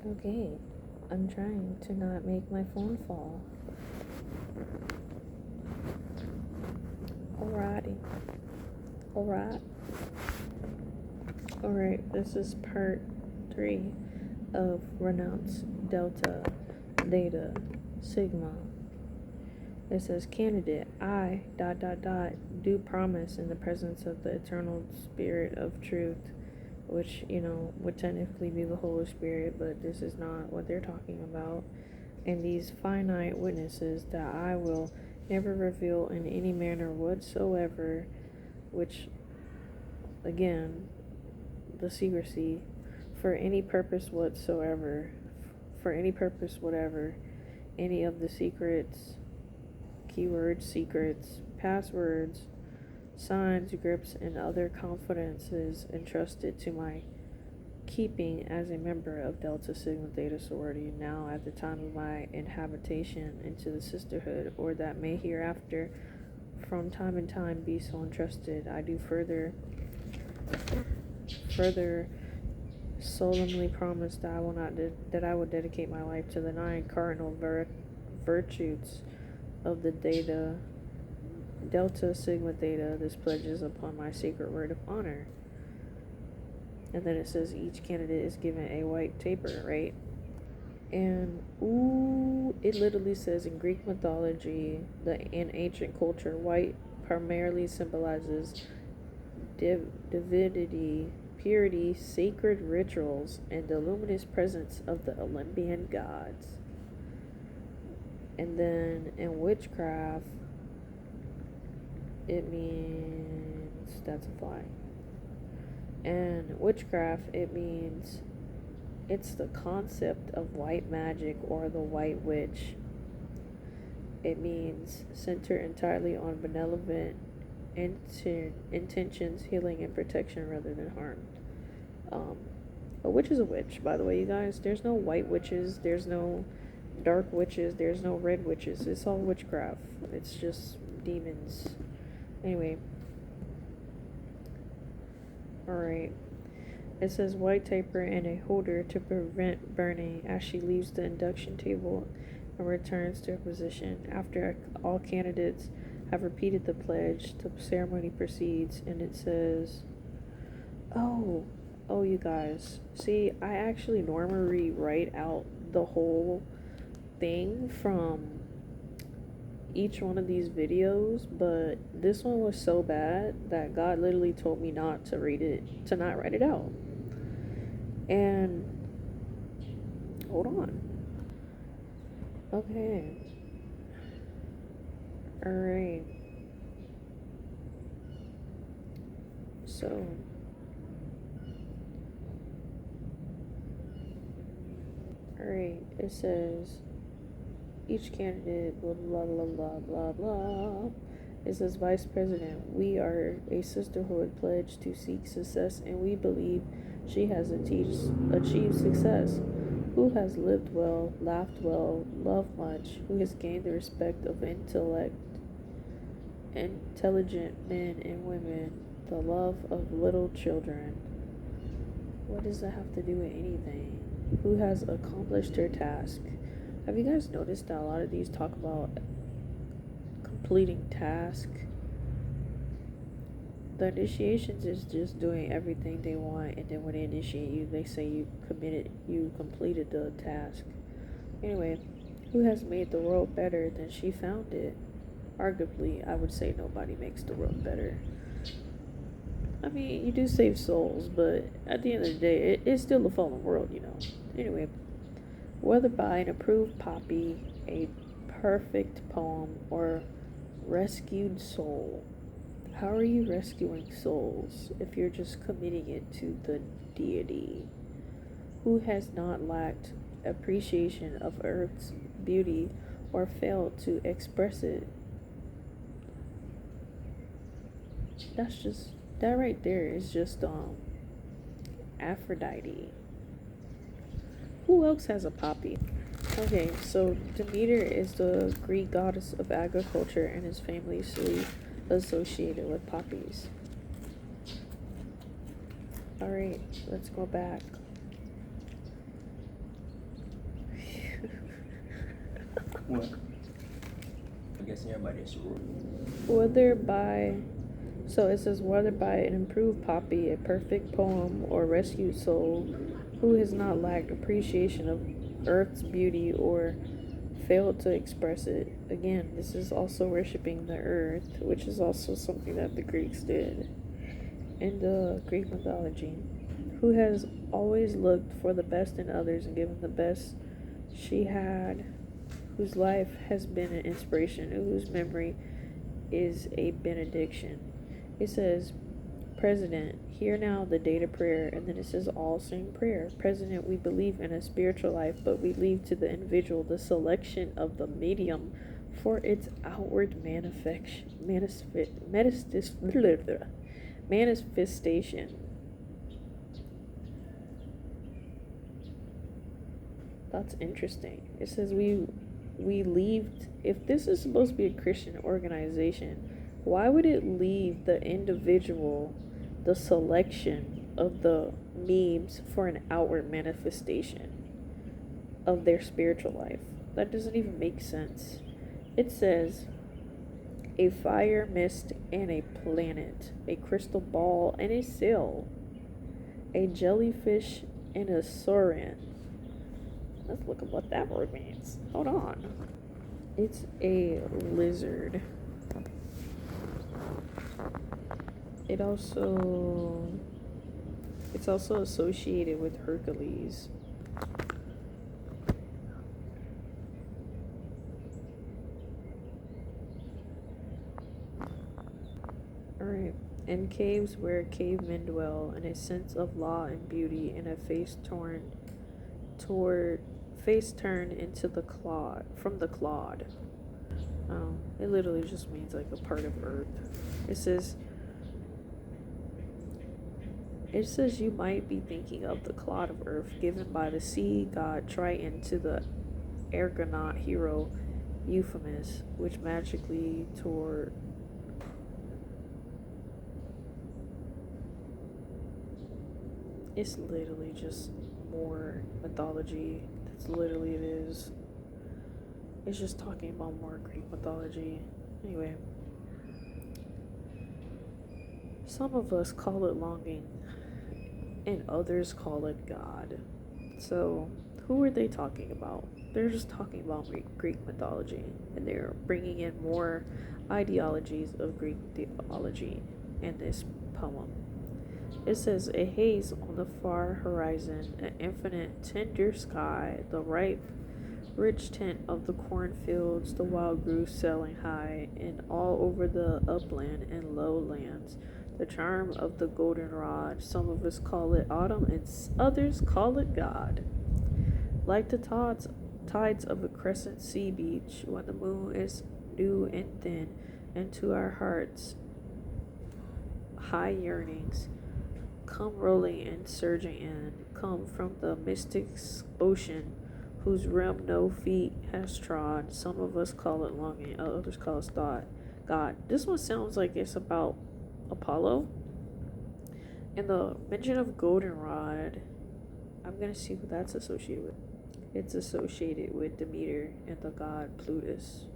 Okay, I'm trying to not make my phone fall. Alrighty. Alright, this is part 3 of Renounce, Delta, Theta, Sigma. It says, candidate, I, do promise in the presence of the eternal spirit of truth, which, would technically be the Holy Spirit, but this is not what they're talking about, and these finite witnesses that I will never reveal in any manner whatsoever, which, again, the secrecy, for any purpose whatsoever, whatever, any of the secrets, keywords, secrets, passwords, signs, grips, and other confidences entrusted to my keeping as a member of Delta Sigma Theta sorority now at the time of my inhabitation into the sisterhood, or that may hereafter from time and time be so entrusted, I do further solemnly promise that I will not that I will dedicate my life to the 9 cardinal virtues of the Delta Sigma Theta. This pledges upon my sacred word of honor. And then it says each candidate is given a white taper, right? And it literally says in Greek mythology, in ancient culture, white primarily symbolizes divinity, purity, sacred rituals, and the luminous presence of the Olympian gods. And then in witchcraft, it means that's a fly. And witchcraft, it means it's the concept of white magic or the white witch. It means center entirely on benevolent intentions, healing, and protection rather than harm. A witch is a witch, by the way, you guys. There's no white witches, there's no dark witches, there's no red witches. It's all witchcraft. It's just demons. Anyway. Alright. It says white taper and a holder to prevent burning as she leaves the induction table and returns to her position. After all candidates have repeated the pledge, the ceremony proceeds, and it says, oh, you guys. See, I actually normally write out the whole thing from each one of these videos, but this one was so bad that God literally told me not to read it, to not write it out. And hold on. Okay. Alright. So alright, it says each candidate blah blah blah blah blah blah. It says Vice President, we are a sisterhood pledged to seek success, and we believe she has achieved success. Who has lived well, laughed well, loved much, who has gained the respect of intelligent men and women, the love of little children. What does that have to do with anything? Who has accomplished her task? Have you guys noticed that a lot of these talk about completing task? The initiations is just doing everything they want, and then when they initiate you, they say you completed the task. Anyway, who has made the world better than she found it? Arguably, I would say nobody makes the world better. I mean, you do save souls, but at the end of the day, it's still a fallen world, Anyway, whether by an approved poppy, a perfect poem, or rescued soul. How are you rescuing souls if you're just committing it to the deity? Who has not lacked appreciation of Earth's beauty or failed to express it? That right there is just Aphrodite. Who else has a poppy? Okay, so Demeter is the Greek goddess of agriculture and is famously associated with poppies. Alright, let's go back. What? I guess everybody is rude. Whether by, so it says, whether by an improved poppy, a perfect poem, or rescued soul, who has not lacked appreciation of earth's beauty or failed to express it. Again, this is also worshiping the earth, which is also something that the Greeks did in the Greek mythology. Who has always looked for the best in others and given the best she had, whose life has been an inspiration, and whose memory is a benediction. It says, President, hear now the date of prayer, and then it says all sing prayer. President, we believe in a spiritual life, but we leave to the individual the selection of the medium for its outward manifestation. That's interesting. It says we leave. If this is supposed to be a Christian organization, why would it leave the individual the selection of the memes for an outward manifestation of their spiritual life? That doesn't even make sense. It says a fire mist and a planet, a crystal ball and a sail, a jellyfish and a saurian. Let's look at what that word means. Hold on. It's a lizard. It's also associated with Hercules. Alright. In caves where cavemen dwell, in a sense of law and beauty, in a face turned into the clod, from the clod. It literally just means like a part of earth. It says you might be thinking of the clod of earth given by the sea god Triton to the Argonaut hero Euphemus, which magically toward it's literally just more mythology. That's literally it is. It's just talking about more Greek mythology. Anyway, some of us call it longing, and others call it God. So, who are they talking about? They're just talking about Greek mythology, and they're bringing in more ideologies of Greek theology in this poem. It says, a haze on the far horizon, an infinite tender sky, the ripe, rich tint of the cornfields, the wild goose sailing high, and all over the upland and lowlands, the charm of the goldenrod. Some of us call it autumn, and others call it God. Like the tides of a crescent sea beach, when the moon is new and thin, and to our hearts high yearnings come rolling and surging in, come from the mystic ocean whose rim no feet has trod. Some of us call it longing, others call it thought. God. This one sounds like it's about Apollo. And the mention of goldenrod, I'm gonna see who that's associated with. It's associated with Demeter and the god Plutus.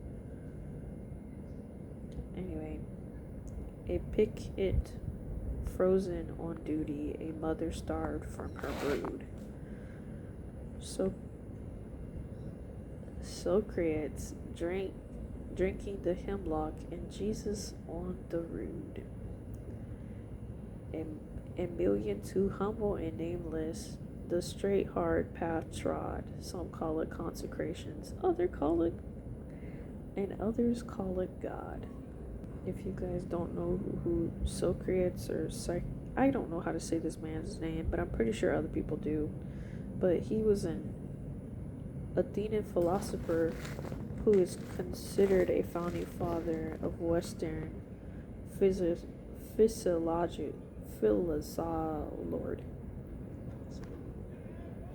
Anyway, a picket frozen on duty, a mother starved from her brood. So Socrates drinking the hemlock, and Jesus on the rood. A million too humble and nameless, the straight hard path trod. Some call it consecrations, others call it God. If you guys don't know who Socrates or I don't know how to say this man's name, but I'm pretty sure other people do. But he was an Athenian philosopher who is considered a founding father of Western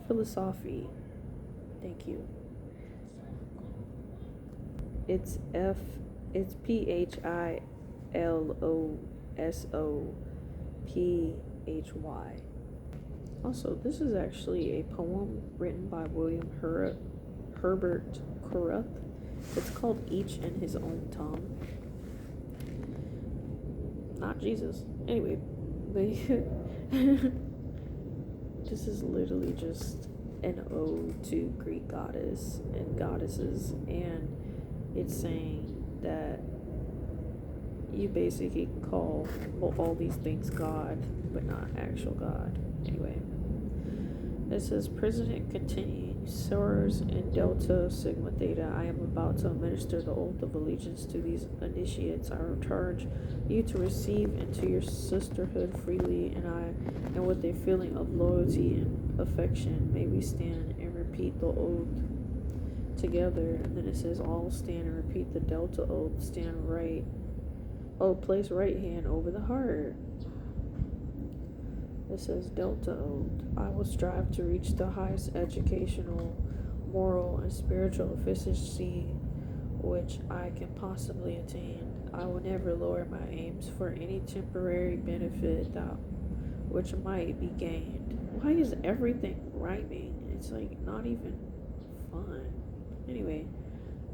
philosophy. Thank you. It's PHILOSOPHY. Also, this is actually a poem written by William Herbert Carruth, It's called Each in His Own Tongue. Not Jesus. Anyway, but this is literally just an ode to Greek goddess and goddesses, and it's saying that you basically call all these things God, but not actual God. Anyway, it says, President continuing, Soars in Delta Sigma Theta, I am about to administer the oath of allegiance to these initiates. I charge you to receive into your sisterhood freely, and with a feeling of loyalty and affection, may we stand and repeat the oath together. And then it says, all stand and repeat the Delta oath. Stand right. Oh, place right hand over the heart. It says Delta oath. I will strive to reach the highest educational, moral, and spiritual efficiency which I can possibly attain. I will never lower my aims for any temporary benefit that which might be gained. Why is everything rhyming? It's like not even fun. Anyway,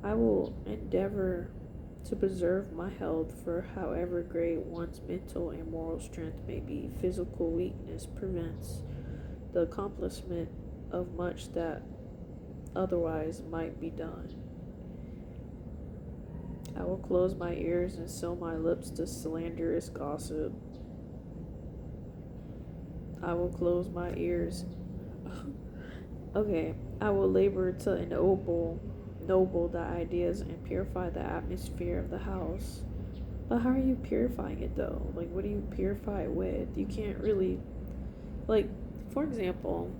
I will endeavor to preserve my health, for however great one's mental and moral strength may be, physical weakness prevents the accomplishment of much that otherwise might be done. I will close my ears and seal my lips to slanderous gossip. I will close my ears. Okay, I will labor to ennoble the ideas and purify the atmosphere of the house. But how are you purifying it though? Like, what do you purify it with? You can't really, like, for example,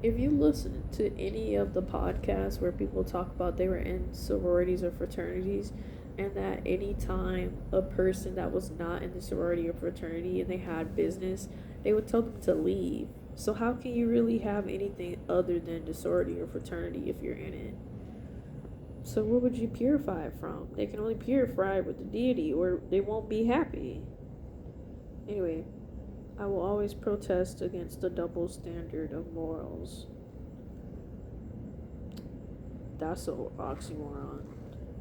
if you listen to any of the podcasts where people talk about they were in sororities or fraternities, and that any time a person that was not in the sorority or fraternity and they had business, they would tell them to leave. So how can you really have anything other than the sorority or fraternity if you're in it? So what would you purify it from? They can only purify it with the deity, or they won't be happy. Anyway, I will always protest against the double standard of morals. That's an oxymoron.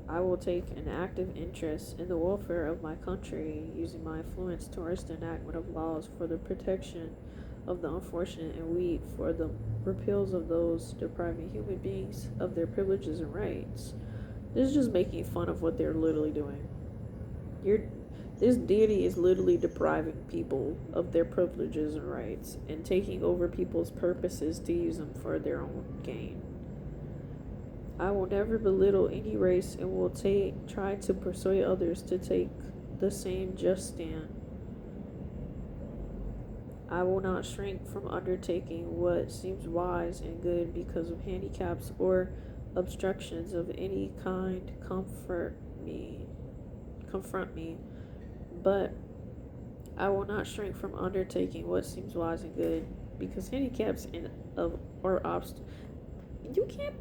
I will take an active interest in the welfare of my country, using my influence towards the enactment of laws for the protection of the unfortunate and weak, for the repeals of those depriving human beings of their privileges and rights. This is just making fun of what they're literally doing. This deity is literally depriving people of their privileges and rights and taking over people's purposes to use them for their own gain. I will never belittle any race and will try to persuade others to take the same just stand. I will not shrink from undertaking what seems wise and good because of handicaps or obstructions of any kind confront me. But I will not shrink from undertaking what seems wise and good because handicaps or obstacles. You can't.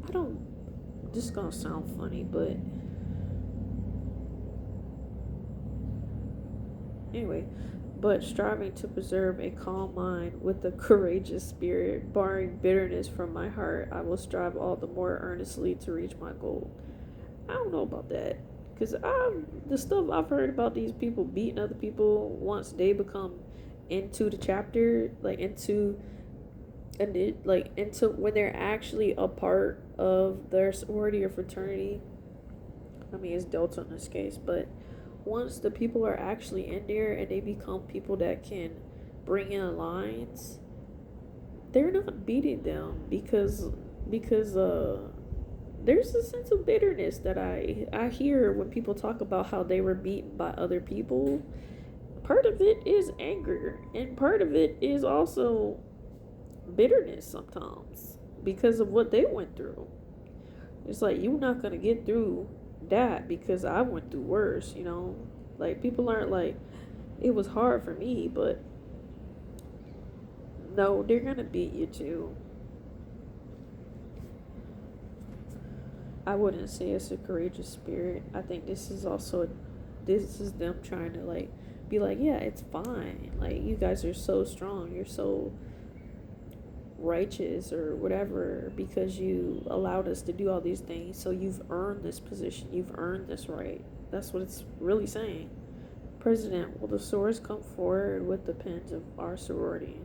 I don't. This is gonna sound funny, but anyway. But striving to preserve a calm mind with a courageous spirit, barring bitterness from my heart, I will strive all the more earnestly to reach my goal. I don't know about that, because the stuff I've heard about these people beating other people once they become into the chapter, into when they're actually a part of their sorority or fraternity. I mean, it's Delta in this case, but once the people are actually in there and they become people that can bring in lines, they're not beating them because there's a sense of bitterness that I hear when people talk about how they were beaten by other people. Part of it is anger, and part of it is also bitterness sometimes because of what they went through. It's like, you're not gonna get through that because I went through worse, you know? Like, people aren't like, it was hard for me, but no, they're gonna beat you too. I wouldn't say it's a courageous spirit. I think this is them trying to like be like, yeah, it's fine. Like, you guys are so strong. You're so righteous or whatever because you allowed us to do all these things. So you've earned this position. You've earned this right. That's what it's really saying. President, will the swords come forward with the pens of our sorority?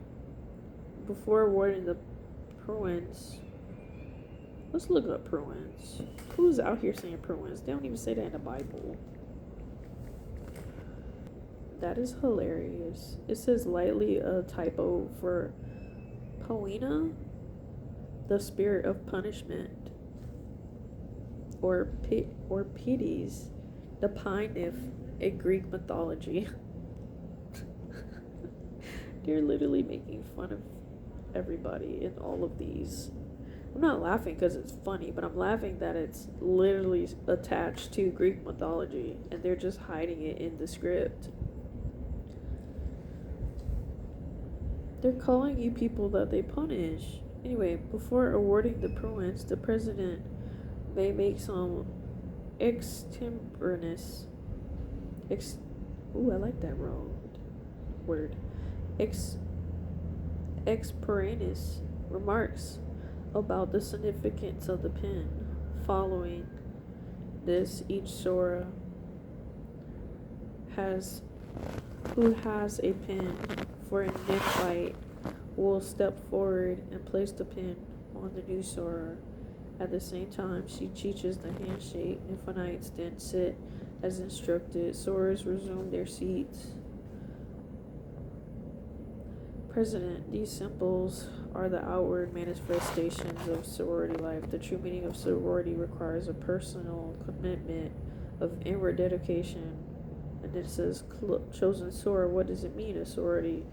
Before awarding the Pruins, let's look up Pruins. Who's out here saying Pruins? They don't even say that in the Bible. That is hilarious. It says lightly a typo for Poena, the spirit of punishment, or Pities, the pine nymph in Greek mythology. They're literally making fun of everybody in all of these. I'm not laughing because it's funny, but I'm laughing that it's literally attached to Greek mythology and they're just hiding it in the script. They're calling you people that they punish. Anyway, before awarding the Pruins, the president may make some extemporaneous I like that word. Extemporaneous remarks about the significance of the pen. Following this, each Sora who has a pen for a neck fight will step forward and place the pen on the new Sora. At the same time, she teaches the handshake. Infinites then sit as instructed. Soras resume their seats. President, these symbols are the outward manifestations of sorority life. The true meaning of sorority requires a personal commitment of inward dedication. And it says, chosen Sora, what does it mean, a sorority?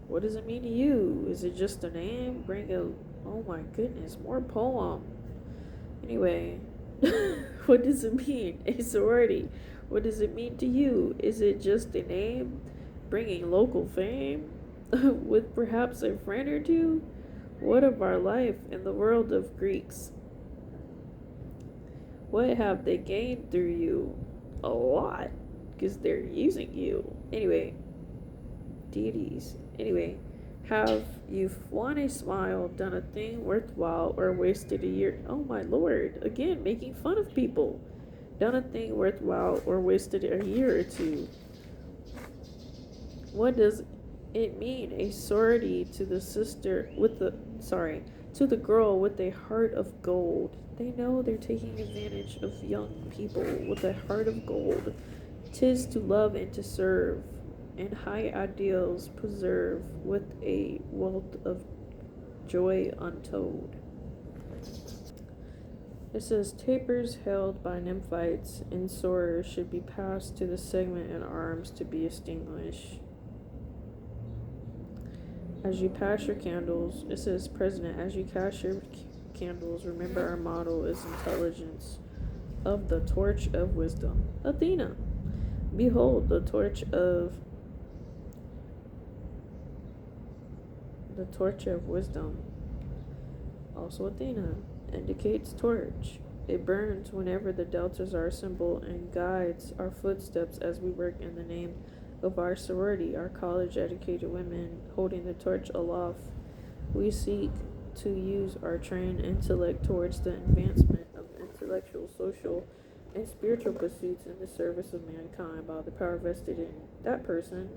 What does it mean to you? Is it just a name? Oh my goodness, more poem. Anyway, what does it mean, a sorority? What does it mean to you? Is it just a name bringing local fame? With perhaps a friend or two? What of our life in the world of Greeks? What have they gained through you? A lot, because they're using you. Anyway, deities. Anyway, have you won a smile, done a thing worthwhile, or wasted a year? Oh my lord, again, making fun of people. Done a thing worthwhile, or wasted a year or two. What does it mean, a sorority to the to the girl with a heart of gold? They know they're taking advantage of young people with a heart of gold. 'Tis to love and to serve, and high ideals preserve with a wealth of joy untold. It says tapers held by nymphites and sorors should be passed to the segment and arms to be extinguished. As you pass your candles, it says, President, as you cast your candles, remember our motto is intelligence of the torch of wisdom. Athena. Behold, the torch of wisdom. Also Athena indicates torch. It burns whenever the deltas are assembled and guides our footsteps as we work in the name of our sorority, our college-educated women holding the torch aloft. We seek to use our trained intellect towards the advancement of intellectual, social, and spiritual pursuits in the service of mankind by the power vested in that person.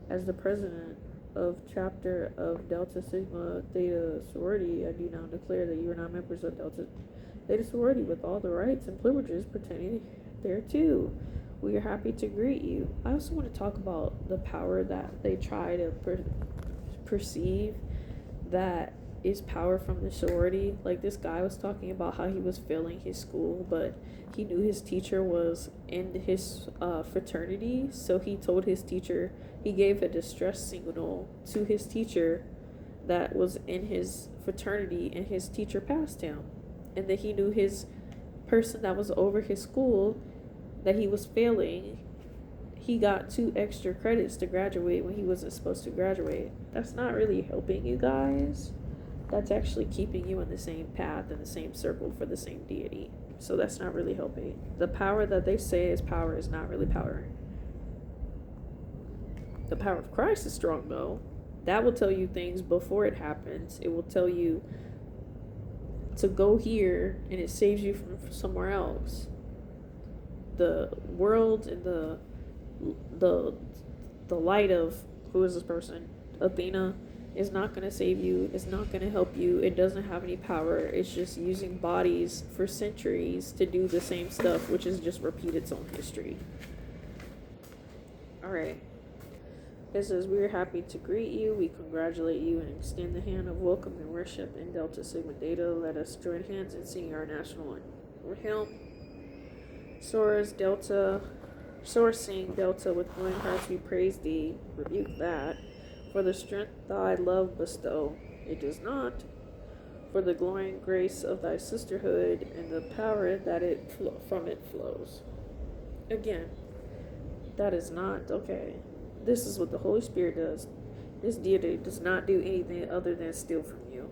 As the president of chapter of Delta Sigma Theta sorority, I do now declare that you are not members of Delta Theta sorority with all the rights and privileges pertaining thereto. We are happy to greet you. I also want to talk about the power that they try to perceive that is power from the sorority. Like this guy was talking about how he was failing his school, but he knew his teacher was in his fraternity, so he told his teacher, he gave a distress signal to his teacher that was in his fraternity, and his teacher passed him. And then he knew his person that was over his school that he was failing, he got 2 extra credits to graduate when he wasn't supposed to graduate. That's not really helping you guys. That's actually keeping you in the same path, in the same circle for the same deity. So that's not really helping. The power that they say is power is not really power. The power of Christ is strong though. That will tell you things before it happens. It will tell you to go here, and it saves you from somewhere else. The world and the the light of, who is this person? Athena is not going to save you. It's not going to help you. It doesn't have any power. It's just using bodies for centuries to do the same stuff, which is just repeat its own history. All right. It says, we are happy to greet you. We congratulate you and extend the hand of welcome and worship in Delta Sigma Theta. Let us join hands and sing our national hymn. Soars sing Delta, with glowing hearts we praise thee. Rebuke that. For the strength thy love bestow, it does not. For the glowing grace of thy sisterhood and the power that from it flows. Again, that is not okay. This is what the Holy Spirit does. This deity does not do anything other than steal from you.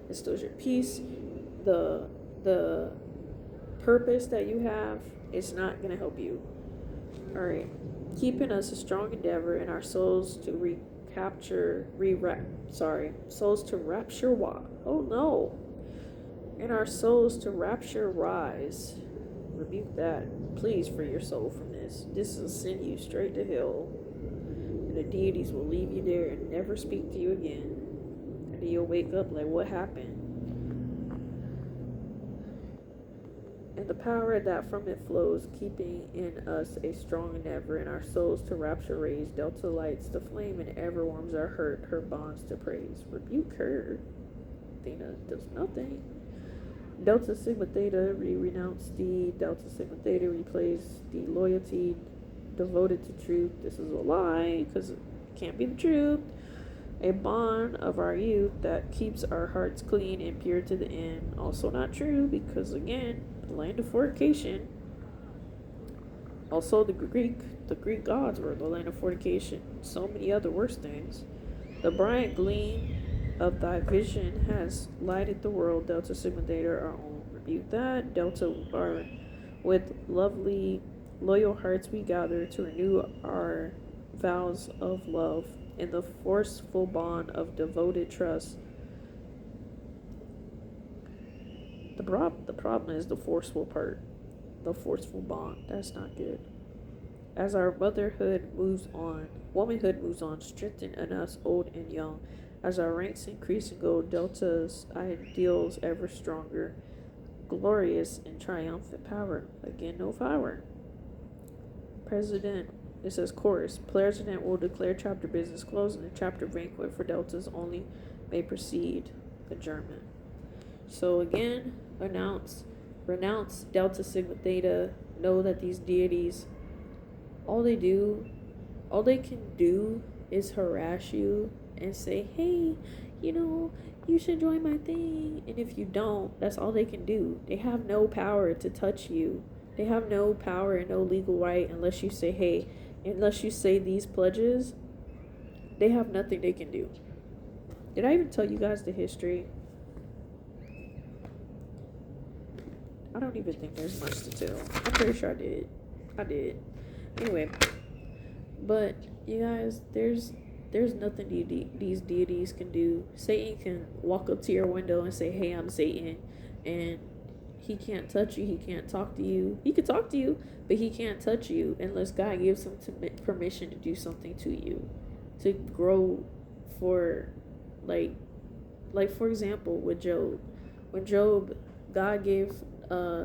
It steals your peace, the purpose that you have. It's not going to help you. All right. Keeping us a strong endeavor in our souls to souls to rapture in our souls to rapture rise. Rebuke that. Please free your soul from this. This will send you straight to hell. And the deities will leave you there and never speak to you again. And then you'll wake up like, what happened? And the power that from it flows, keeping in us a strong endeavor in our souls to rapture raise. Delta lights the flame and ever warms our hurt, her bonds to praise. Rebuke her. Athena does nothing. Delta Sigma Theta, we renounce thee. Delta Sigma Theta, replace the loyalty devoted to truth. This is a lie, because it can't be the truth. A bond of our youth that keeps our hearts clean and pure to the end. Also not true, because again, the land of fornication. Also the Greek gods were the land of fornication. So many other worse things. The bright gleam of thy vision has lighted the world. Delta Sigma Theta, our own. Rebuke that. Delta are with lovely loyal hearts we gather to renew our vows of love in the forceful bond of devoted trust. The problem is the forceful part. The forceful bond. That's not good. As our womanhood moves on, strengthen in us old and young. As our ranks increase and go, Delta's ideals ever stronger. Glorious and triumphant power. Again, no power. President, it says chorus. President will declare chapter business closed and the chapter banquet for Deltas only may proceed. Adjournment. So again, renounce Delta Sigma Theta. Know that these deities, all they can do is harass you and say, hey, you should join my thing. And if you don't, that's all they can do. They have no power to touch you. They have no power and no legal right unless you say, unless you say these pledges. They have nothing they can do. Did I even tell you guys the history? I don't even think there's much to tell. I'm pretty sure I did. Anyway, but you guys, there's nothing these deities can do. Satan can walk up to your window and say, hey, I'm Satan, and he can't touch you. He can't talk to you. He could talk to you, but he can't touch you unless God gives him permission to do something to you, to grow for, like for example, with Job. When God gave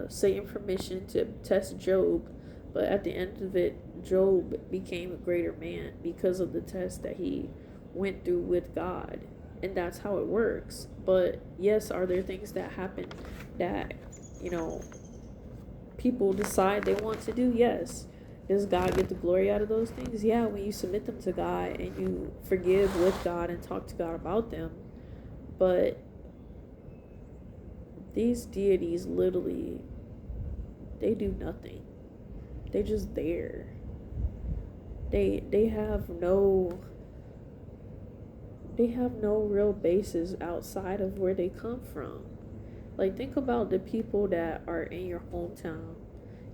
Satan permission to test Job, but at the end of it, Job became a greater man because of the test that he went through with God. And that's how it works. But yes, are there things that happen that, people decide they want to do? Yes. Does God get the glory out of those things? Yeah, when you submit them to God and you forgive with God and talk to God about them. But these deities literally, they do nothing. They're just there. They have no real basis outside of where they come from. Like, think about the people that are in your hometown.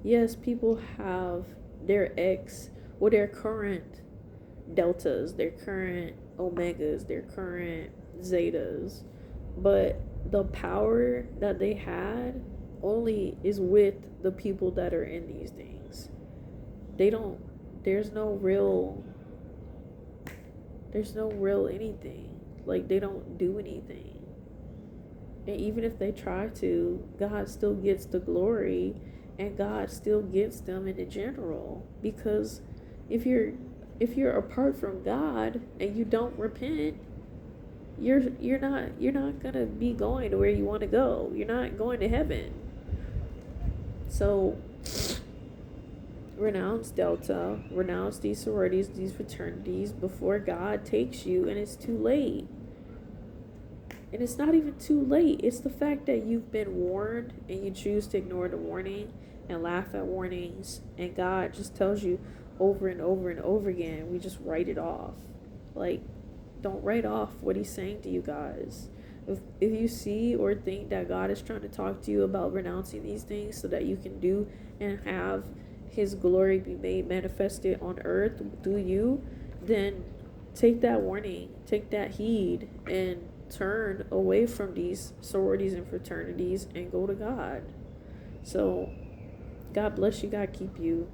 Yes, people have their current deltas, their current Omegas, their current Zetas, but the power that they had only is with the people that are in these things. They don't. There's no real. There's no real anything. Like, they don't do anything. And even if they try to, God still gets the glory, and God still gets them in the general. Because if you're apart from God and you don't repent, you're not gonna be going to where you want to go. You're not going to heaven. So renounce Delta, renounce these sororities, these fraternities before God takes you, and it's too late. And it's not even too late. It's the fact that you've been warned and you choose to ignore the warning and laugh at warnings, and God just tells you over and over and over again, we just write it off. Like, don't write off what he's saying to you guys. If you see or think that God is trying to talk to you about renouncing these things so that you can do and have his glory be made manifested on earth through you, then take that warning, take that heed, and turn away from these sororities and fraternities and go to God. So God bless you, God keep you.